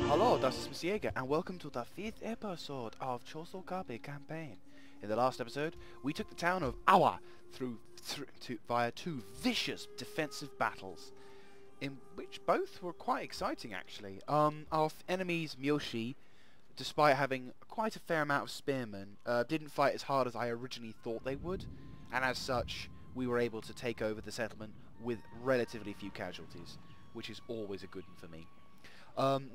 Hello, this is Mr. Jaeger, and welcome to the 5th episode of Chosokabe campaign. In the last episode, we took the town of Awa via two vicious defensive battles, in which both were quite exciting actually. Our enemies, Miyoshi, despite having quite a fair amount of spearmen, didn't fight as hard as I originally thought they would, and as such, we were able to take over the settlement with relatively few casualties, which is always a good one for me.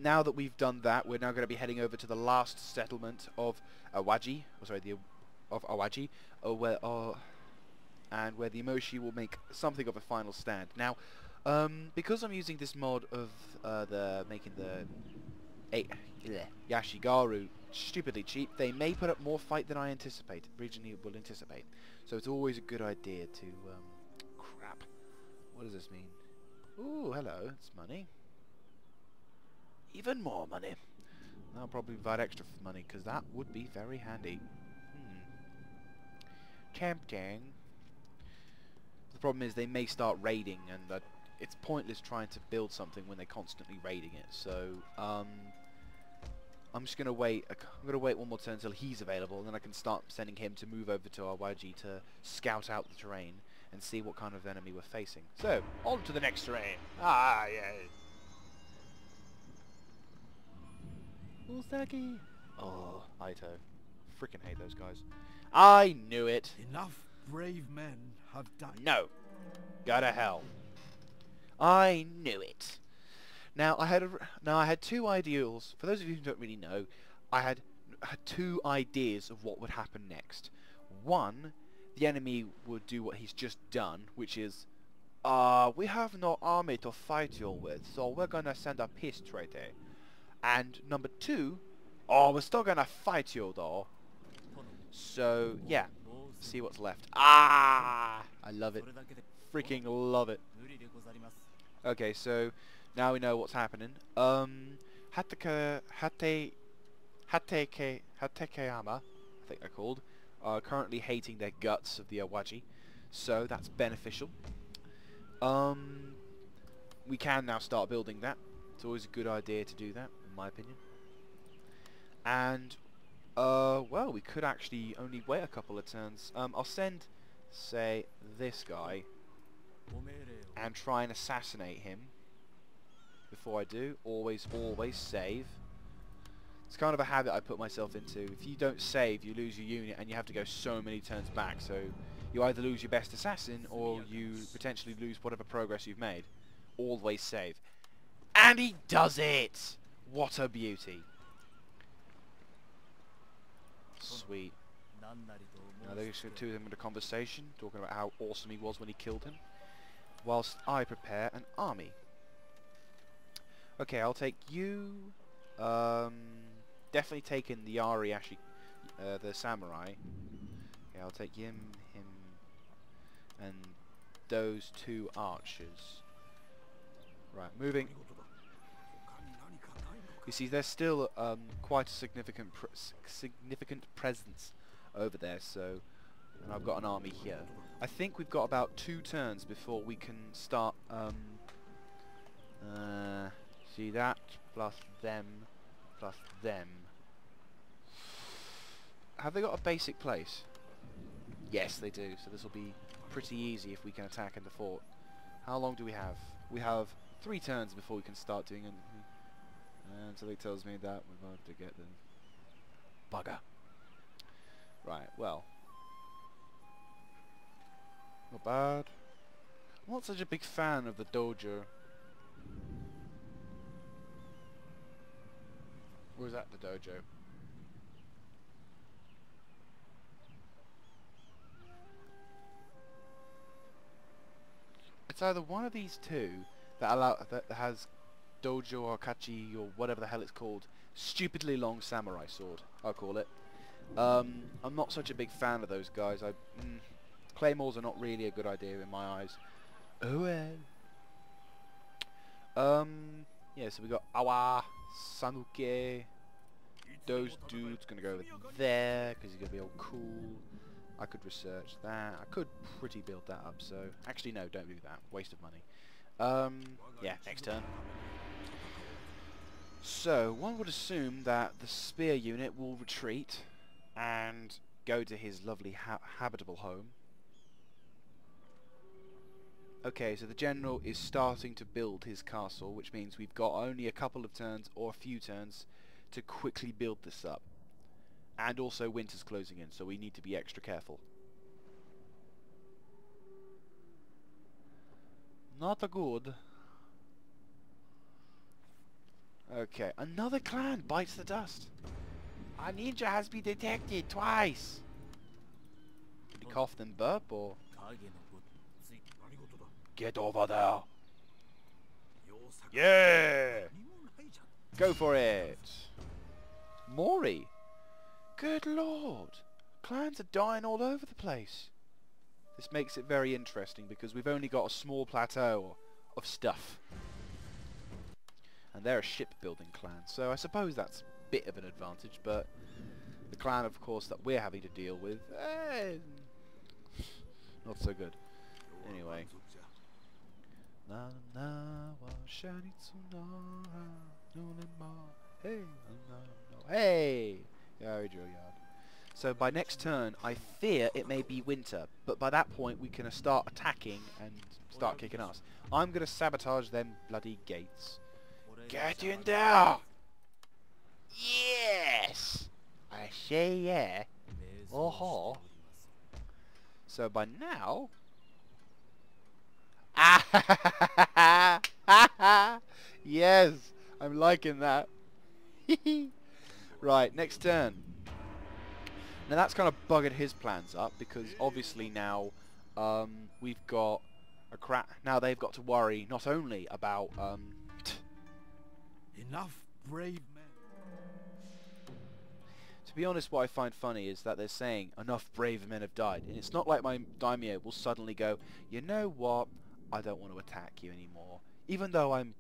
Now that we've done that, we're now going to be heading over to the last settlement of Awaji, where the Emoshi will make something of a final stand. Now, because I'm using this mod of making the Yashigaru stupidly cheap, they may put up more fight than I originally will anticipate. So it's always a good idea to crap. What does this mean? Ooh, hello, it's money. Even more money. I'll probably provide extra money, because that would be very handy. Tempting. The problem is they may start raiding, and it's pointless trying to build something when they're constantly raiding it. So, I'm just gonna wait. I'm gonna wait one more turn until he's available, and then I can start sending him to move over to Awaji to scout out the terrain and see what kind of enemy we're facing. So, on to the next terrain. Ah, yeah. Usagi. Oh, Aito. Freaking hate those guys. I knew it. Enough brave men have died. No. Go to hell. I knew it. Now I had two ideals. For those of you who don't really know, I had two ideas of what would happen next. One, the enemy would do what he's just done, which is, we have no army to fight you with, so we're gonna send a peace treaty. And number two, we're still gonna fight you though. So yeah, see what's left. I love it. Freaking love it. Okay, so now we know what's happening. Hatekeyama, I think they're called, are currently hating their guts of the Awaji, so that's beneficial. We can now start building that. It's always a good idea to do that, in my opinion. And, well, we could actually only wait a couple of turns. I'll send, say, this guy, and try and assassinate him. Before I do, always save. It's kind of a habit I put myself into. If you don't save, you lose your unit, and you have to go so many turns back. So, you either lose your best assassin, or you potentially lose whatever progress you've made. Always save. And he does it! What a beauty. Sweet. Now those two of them in a conversation, talking about how awesome he was when he killed him, whilst I prepare an army. Okay, I'll take you. Definitely taking the Ariashi, the samurai. Okay, I'll take him, and those two archers. Right, moving. You see, there's still quite a significant presence over there, so, and I've got an army here. I think we've got about 2 turns before we can start, see that, plus them, plus them. Have they got a basic place? Yes, they do, so this will be pretty easy if we can attack in the fort. How long do we have? We have 3 turns before we can start doing it. And something tells me that we're going to have to get them. Bugger. Right, well. Not bad. I'm not such a big fan of the dojo. Or is that the dojo? It's either one of these two that has dojo or kachi or whatever the hell it's called, stupidly long samurai sword, I'll call it. I'm not such a big fan of those guys. Claymores are not really a good idea in my eyes. Oh well. Yeah, so we got Awa, Sanuke. Those dudes gonna go over there because he's gonna be all cool. I could research that. I could pretty build that up. So actually, no, don't do that. Waste of money. Yeah, next turn. So, one would assume that the spear unit will retreat and go to his lovely habitable home. Okay, so the general is starting to build his castle, which means we've got only a couple of turns or a few turns to quickly build this up. And also winter's closing in, so we need to be extra careful. Not a good. Okay, another clan bites the dust. A ninja has been detected twice. Did he cough and burp or? Get over there. Yeah! Go for it. Mori. Good lord. Clans are dying all over the place. This makes it very interesting because we've only got a small plateau of stuff. And they're a shipbuilding clan, so I suppose that's a bit of an advantage, but the clan, of course, that we're having to deal with, not so good. Anyway. Hey! So by next turn, I fear it may be winter, but by that point we can start attacking and start kicking ass. I'm going to sabotage them bloody gates. Get in there! Yes! I say yeah. Oh-ho. So by now... Yes! I'm liking that. Right, next turn. Now that's kind of buggered his plans up because obviously now we've got a now they've got to worry not only about Enough brave men. to be honest, what I find funny is that they're saying enough brave men have died, and it's not like my daimyo will suddenly go, you know what, I don't want to attack you anymore, even though I'm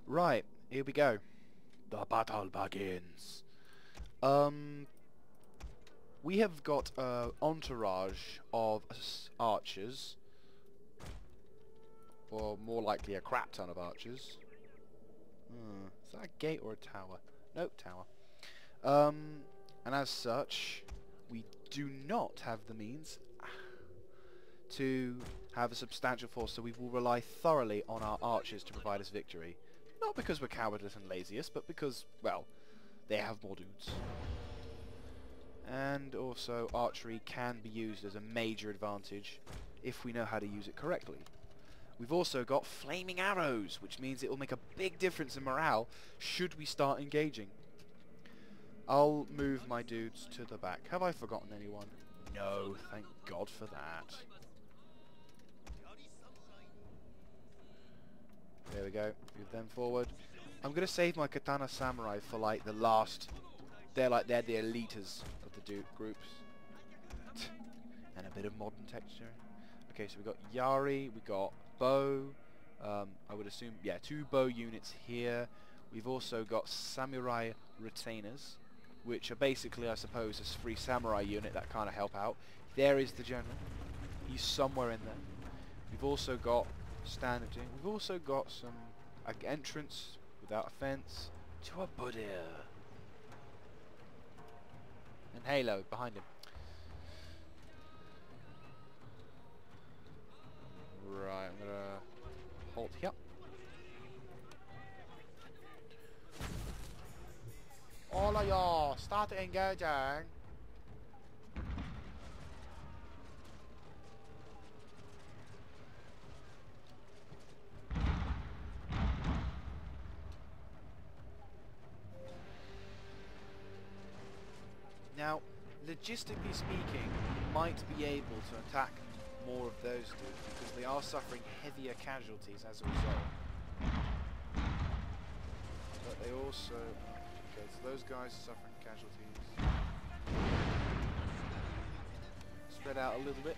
right. Here we go. The battle begins. We have got an entourage of archers, or more likely a crap ton of archers. Is that a gate or a tower? Nope, tower. And as such, we do not have the means to have a substantial force, so we will rely thoroughly on our archers to provide us victory. Not because we're cowardless and laziest, but because, well, they have more dudes. And also, archery can be used as a major advantage if we know how to use it correctly. We've also got flaming arrows, which means it will make a big difference in morale should we start engaging. I'll move my dudes to the back. Have I forgotten anyone? No, thank God for that. There we go. Move them forward. I'm going to save my katana samurai for like the last... they're the elites of the groups. And a bit of modern texture. Okay, so we've got Yari, we've got bow. I would assume, yeah, 2 bow units here. We've also got samurai retainers. which are basically, I suppose, a free samurai unit that kind of help out. There is the general. He's somewhere in there. We've also got standarding. We've also got some entrance without offence to a Buddha. And Halo behind him. Right, I'm gonna halt here. All of y'all, start engaging. Now, logistically speaking, you might be able to attack more of those dudes because they are suffering heavier casualties as a result. But they also... Okay, so those guys are suffering casualties. Spread out a little bit.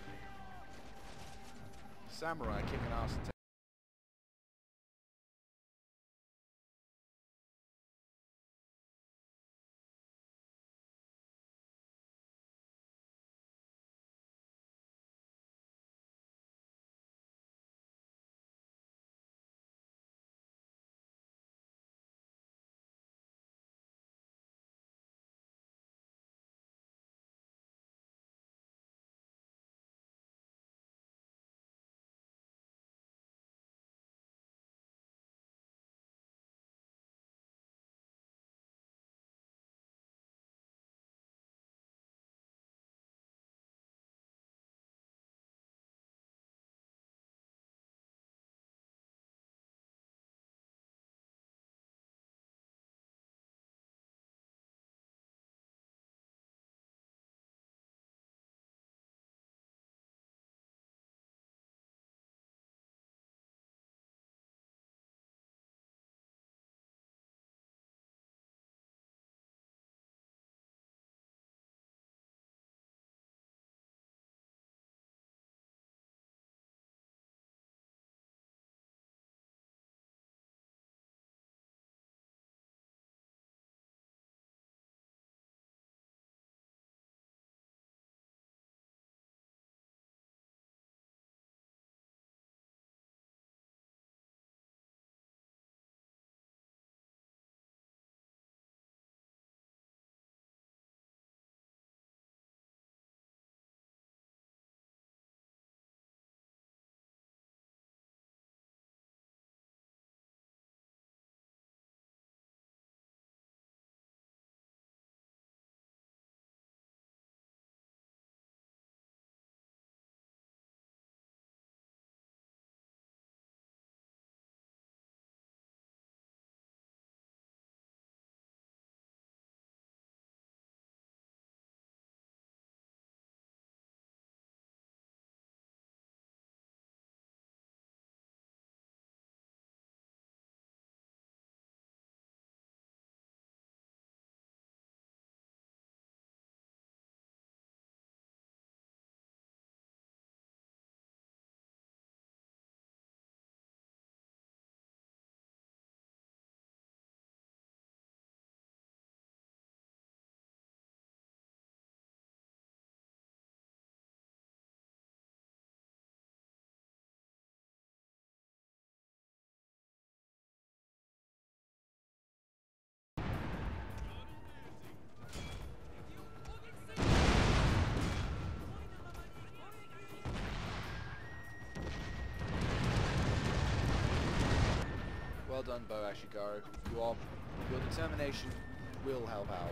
Samurai kicking ass and well done, Bo Ashigaru. Your determination will help out.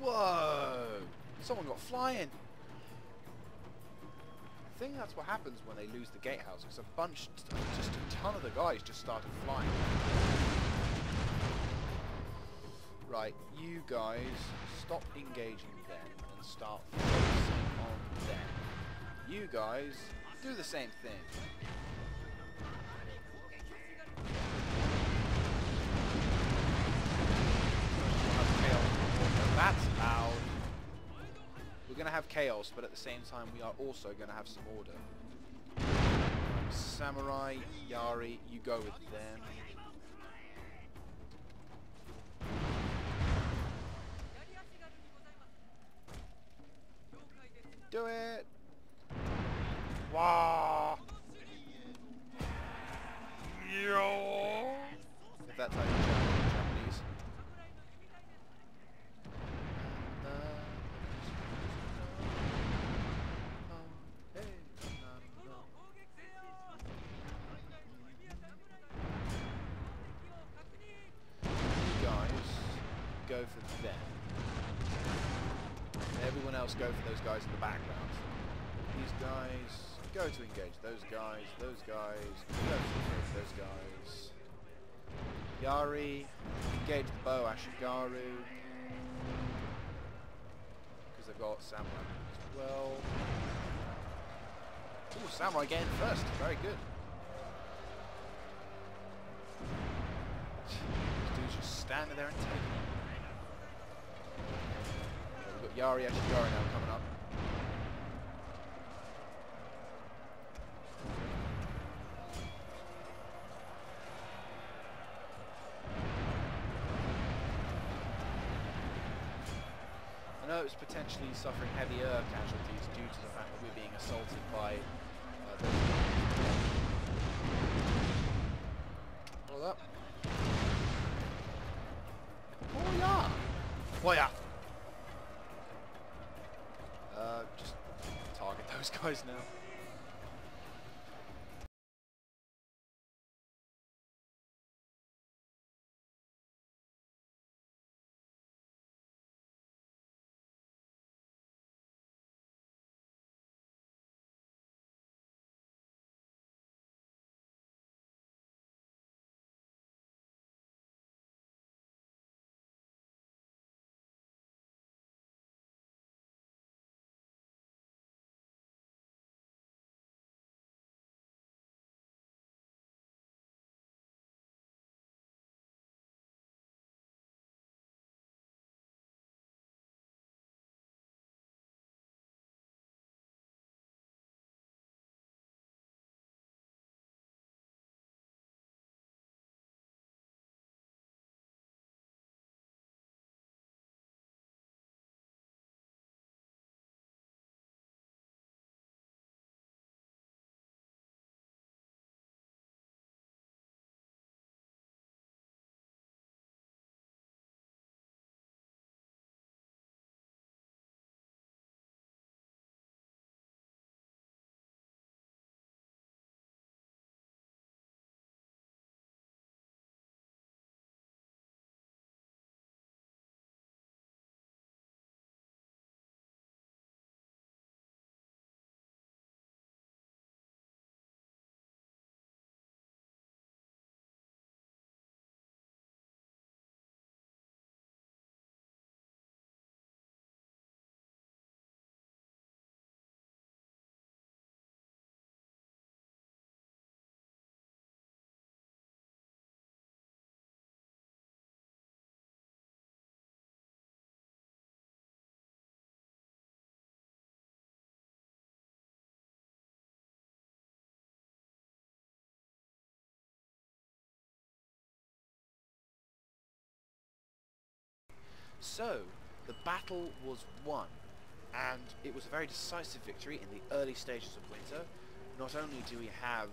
Whoa! Someone got flying! think that's what happens when they lose the gatehouse, because just a ton of the guys just started flying. Right, you guys stop engaging them and start focusing on them. You guys do the same thing. That's loud. We're going to have chaos, but at the same time we are also going to have some order. Samurai, Yari, you go with them. Do it! Wow! Yo! If that's how you Japanese. You guys go for them. Everyone else go for those guys in the background. These guys go to engage those guys, go to engage those guys. Yari, engage the bow, Ashigaru. Because they've got Samurai as well. Ooh, Samurai getting first, very good. These dudes just standing there and taking it. We've got Yari Ashigaru now coming up. I know it's potentially suffering heavier casualties due to the fact that we're being assaulted by those. Hold up. Oh yeah! Oh yeah! Just target those guys now. So, the battle was won, and it was a very decisive victory in the early stages of winter. Not only do we have...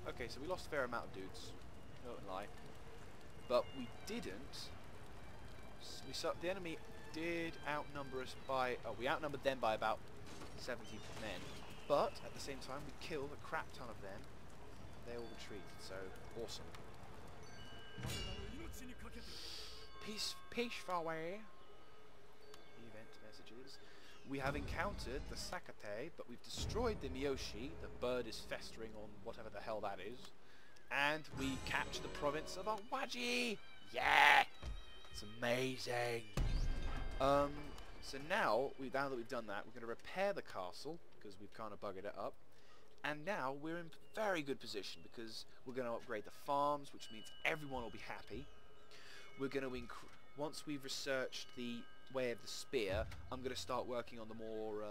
okay, so we lost a fair amount of dudes, don't lie, but we didn't... the enemy did outnumber us by... oh, we outnumbered them by about 70 men, but at the same time we killed a crap ton of them. They all retreated, so awesome. Peacefully. Event messages. We have encountered the Sakate, but we've destroyed the Miyoshi. The bird is festering on whatever the hell that is. And we capture the province of Awaji! Yeah! It's amazing! So now that we've done that, we're going to repair the castle, because we've kind of buggered it up. And now we're in very good position, because we're going to upgrade the farms, which means everyone will be happy. We're going to once we've researched the way of the spear, I'm going to start working on the more...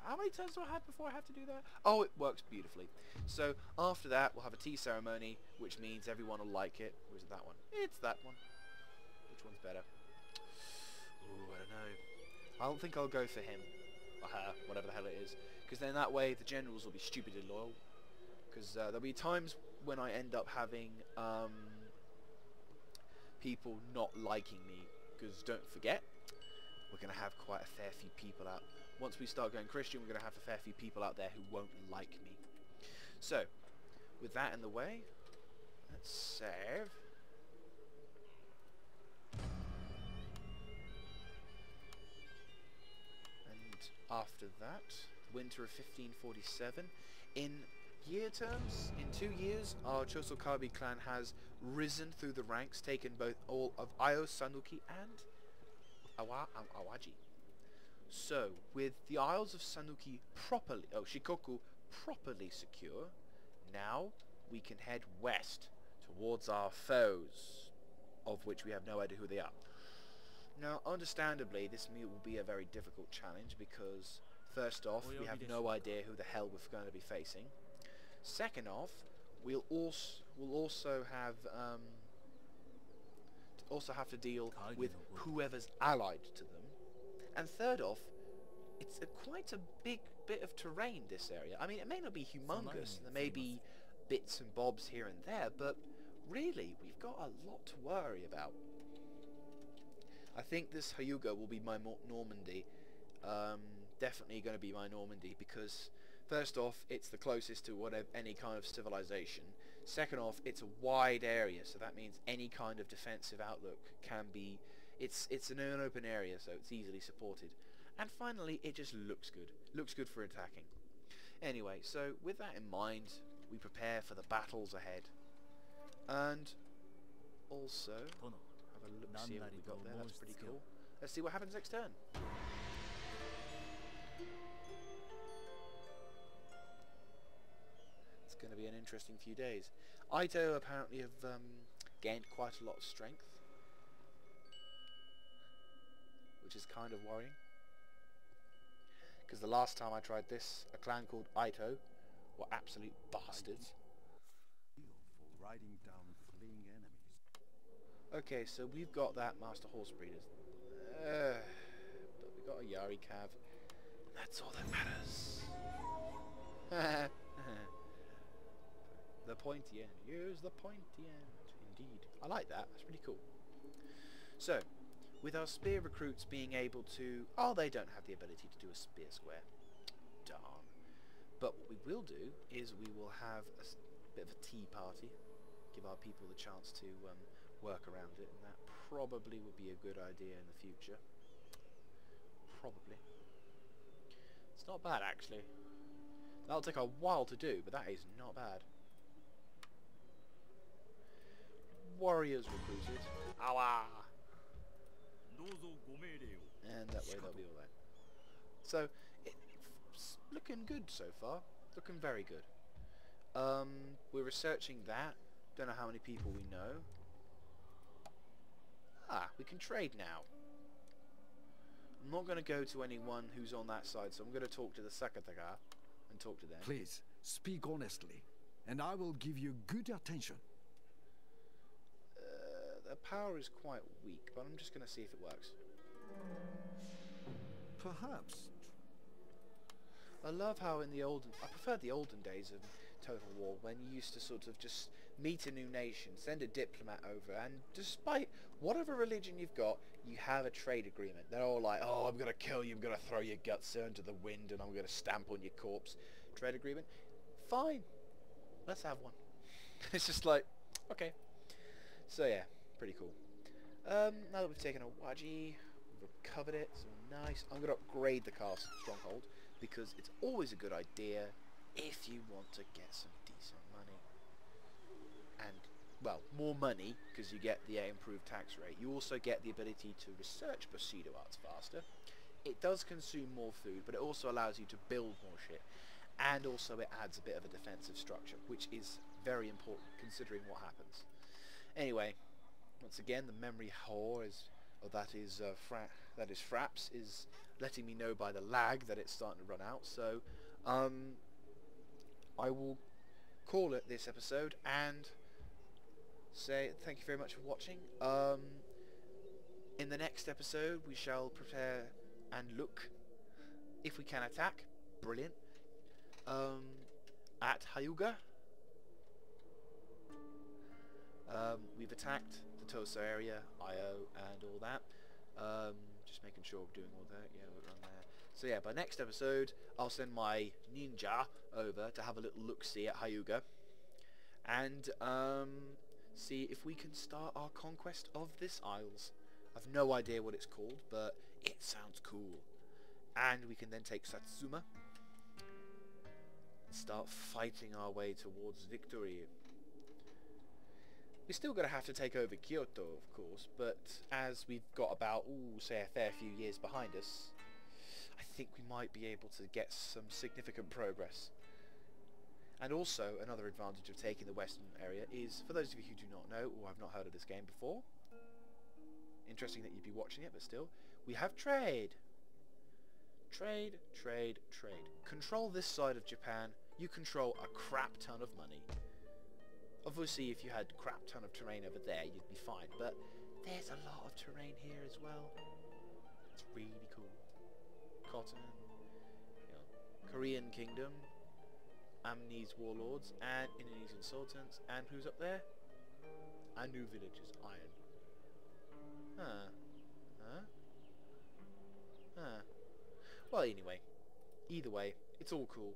how many turns do I have before I have to do that? Oh, it works beautifully. So after that, we'll have a tea ceremony, which means everyone will like it. Or is it that one? It's that one. Which one's better? Ooh, I don't know. I don't think I'll go for him. Or her, whatever the hell it is. Because then that way the generals will be stupidly loyal. Because there'll be times when I end up having people not liking me. Because don't forget, we're going to have quite a fair few people out. Once we start going Christian, we're going to have a fair few people out there who won't like me. So, with that in the way, let's save. And after that, winter of 1547. In year terms, in 2 years, our Chosokabe clan has risen through the ranks, taken both all of Io, Sanuki, and Awaji. So, with the Isles of Sanuki Shikoku properly secure, now we can head west towards our foes, of which we have no idea who they are. Now, understandably, this will be a very difficult challenge because, first off, we have no idea who the hell we're going to be facing. Second off, we'll also have to deal with whoever's allied to them. And third off, it's quite a big bit of terrain, this area. I mean, it may not be humongous, there may be bits and bobs here and there, but really, we've got a lot to worry about. I think this Hyuga will be my Normandy. Definitely going to be my Normandy, because first off, it's the closest to any kind of civilization. Second off, it's a wide area, so that means any kind of defensive outlook can be... It's an open area, so it's easily supported. And finally, it just looks good. Looks good for attacking. Anyway, so with that in mind, we prepare for the battles ahead. And also, have a look, see what we got there. That's pretty cool. Let's see what happens next turn. It's going to be an interesting few days. Ito apparently have gained quite a lot of strength, which is kind of worrying. Because the last time I tried this, a clan called Ito were absolute bastards. For riding down fleeing enemies. Okay, so we've got that Master Horse Breeders. But we've got a Yari Cav. That's all that matters. The pointy end. Use the pointy end. Indeed. I like that. That's pretty cool. So, with our spear recruits being able to... Oh, they don't have the ability to do a spear square. Darn. But what we will do is we will have a bit of a tea party. Give our people the chance to work around it. And that probably would be a good idea in the future. Probably. It's not bad, actually. That'll take a while to do, but that is not bad. Warriors recruited. Awa! And that way they'll be alright. So, it's looking good so far. Looking very good. We're researching that. Don't know how many people we know. Ah, we can trade now. I'm not going to go to anyone who's on that side, so I'm going to talk to the Sakataka and talk to them. Please, speak honestly, and I will give you good attention. The power is quite weak, but I'm just going to see if it works. Perhaps. I love how in the olden... I prefer the olden days of Total War, when you used to sort of just meet a new nation, send a diplomat over, and despite whatever religion you've got, you have a trade agreement. They're all like, oh, I'm going to kill you, I'm going to throw your guts into the wind, and I'm going to stamp on your corpse. Trade agreement? Fine. Let's have one. It's just like, okay. So yeah, pretty cool. Now that we've taken Awaji, We've recovered it. It's all nice. I'm going to upgrade the castle stronghold because it's always a good idea if you want to get some decent money. And, well, more money because you get the improved tax rate. You also get the ability to research Bushido arts faster. It does consume more food, but it also allows you to build more shit. And also it adds a bit of a defensive structure, which is very important considering what happens. Anyway, once again, the memory whore is, that is Fraps, is letting me know by the lag that it's starting to run out. So, I will call it this episode and say thank you very much for watching. In the next episode, we shall prepare and look if we can attack. Brilliant. At Hyuga. We've attacked the Toso area, Io, and all that. Just making sure we're doing all that. Yeah, we're on there. So yeah, by next episode, I'll send my ninja over to have a little look-see at Hyuga, and see if we can start our conquest of this Isles. I've no idea what it's called, but it sounds cool. And we can then take Satsuma and start fighting our way towards victory. We're still going to have to take over Kyoto, of course, but as we've got about, say a fair few years behind us, I think we might be able to get some significant progress. And also, another advantage of taking the western area is, for those of you who do not know, or have not heard of this game before, interesting that you'd be watching it, but still, we have trade. Trade, trade, trade. Control this side of Japan, you control a crap ton of money. Obviously, if you had a crap ton of terrain over there, you'd be fine, but there's a lot of terrain here as well. It's really cool. Cotton, Korean Kingdom, Amnese Warlords, and Indonesian Sultans, and who's up there? And new villages, Iron. Well, anyway, either way, it's all cool.